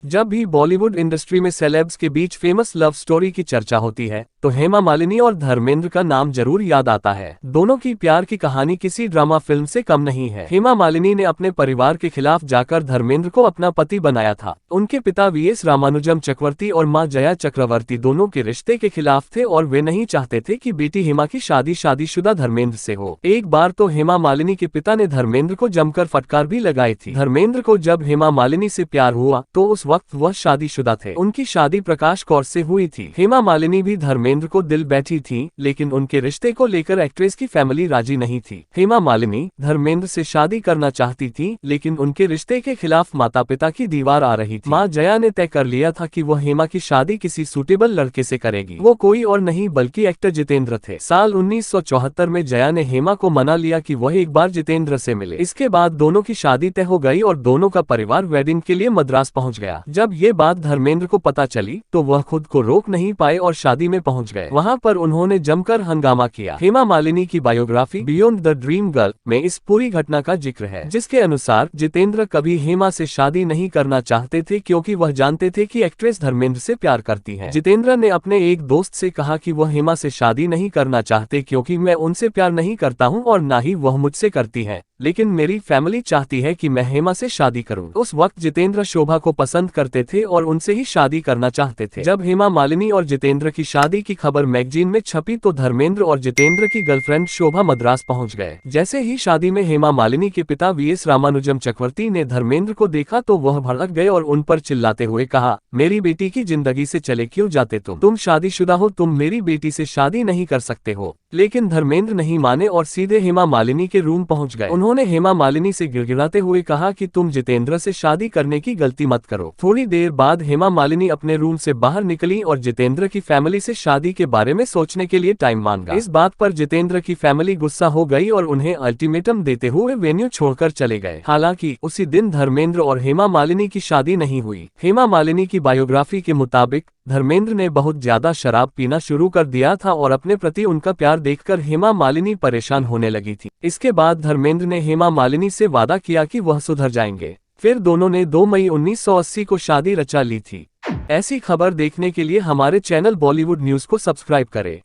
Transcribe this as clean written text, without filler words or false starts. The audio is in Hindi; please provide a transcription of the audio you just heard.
जब भी बॉलीवुड इंडस्ट्री में सेलेब्स के बीच फेमस लव स्टोरी की चर्चा होती है तो हेमा मालिनी और धर्मेंद्र का नाम जरूर याद आता है। दोनों की प्यार की कहानी किसी ड्रामा फिल्म से कम नहीं है। हेमा मालिनी ने अपने परिवार के खिलाफ जाकर धर्मेंद्र को अपना पति बनाया था। उनके पिता वीएस रामानुजम चक्रवर्ती और मां जया चक्रवर्ती दोनों के रिश्ते के खिलाफ थे और वे नहीं चाहते थे कि बेटी हेमा की शादी शादीशुदा धर्मेंद्र से हो। एक बार तो हेमा मालिनी के पिता ने धर्मेंद्र को जमकर फटकार भी लगाई थी। धर्मेंद्र को जब हेमा मालिनी से प्यार हुआ तो उस वक्त वह शादीशुदा थे। उनकी शादी प्रकाश कौर से हुई थी। हेमा मालिनी भी धर्मेंद्र को दिल बैठी थी, लेकिन उनके रिश्ते को लेकर एक्ट्रेस की फैमिली राजी नहीं थी। हेमा मालिनी धर्मेंद्र से शादी करना चाहती थी, लेकिन उनके रिश्ते के खिलाफ माता पिता की दीवार आ रही थी। मां जया ने तय कर लिया था कि वह हेमा की शादी किसी सूटेबल लड़के से करेगी। वो कोई और नहीं बल्कि एक्टर जितेंद्र थे। साल 1974 में जया ने हेमा को मना लिया कि वह एक बार जितेंद्र से मिले। इसके बाद दोनों की शादी तय हो गई और दोनों का परिवार वेडिंग के लिए मद्रास पहुंच गया। जब ये बात धर्मेंद्र को पता चली तो वह खुद को रोक नहीं पाए और शादी में पहुंच गए। वहां पर उन्होंने जमकर हंगामा किया। हेमा मालिनी की biography beyond the dream girl में इस पूरी घटना का जिक्र है, जिसके अनुसार जितेंद्र कभी हेमा से शादी नहीं करना चाहते थे क्योंकि वह जानते थे कि एक्ट्रेस धर्मेंद्र से प्यार करती है। जितेंद्र ने अपने एक दोस्त से कहा कि वह हेमा से शादी नहीं करना चाहते क्योंकि मैं उनसे प्यार नहीं करता हूं और ना ही वह मुझसे करती है, लेकिन मेरी फैमिली चाहती है कि मैं हेमा से शादी करूं। उस वक्त जितेंद्र शोभा को पसंद करते थे और उनसे ही शादी करना चाहते थे। जब हेमा मालिनी और जितेंद्र की शादी की खबर मैगजीन में छपी तो धर्मेंद्र और जितेंद्र की गर्लफ्रेंड शोभा मद्रास पहुंच गए। जैसे ही शादी में हेमा मालिनी के पिता वीएस रामानुजम चक्रवर्ती ने धर्मेंद्र को देखा तो वह भड़क गए और उन पर चिल्लाते हुए कहा, मेरी बेटी की जिंदगी से चले क्यों जाते तुम शादीशुदा हो, तुम मेरी बेटी से शादी नहीं कर सकते हो। लेकिन धर्मेंद्र नहीं माने और सीधे हेमा मालिनी के रूम पहुंच गए। उन्होंने हेमा मालिनी से गिड़गिड़ाते हुए कहा कि तुम जितेंद्र से शादी करने की गलती मत करो। थोड़ी देर बाद हेमा मालिनी अपने रूम से बाहर निकली और जितेंद्र की फैमिली से शादी के बारे में सोचने के लिए टाइम मांगा। इस बात पर जितेंद्र की फैमिली गुस्सा हो गई और उन्हें अल्टीमेटम देते हुए वेन्यू छोड़कर चले गए। हालांकि उसी दिन धर्मेंद्र और हेमा मालिनी की शादी नहीं हुई। हेमा मालिनी की बायोग्राफी के मुताबिक धर्मेंद्र ने बहुत ज्यादा शराब पीना शुरू कर दिया था और अपने प्रति उनका प्यार देखकर हेमा मालिनी परेशान होने लगी थी। इसके बाद धर्मेंद्र ने हेमा मालिनी से वादा किया कि वह सुधर जाएंगे। फिर दोनों ने 2 मई 1980 को शादी रचा ली थी। ऐसी खबर देखने के लिए हमारे चैनल बॉलीवुड न्यूज को सब्सक्राइब करें।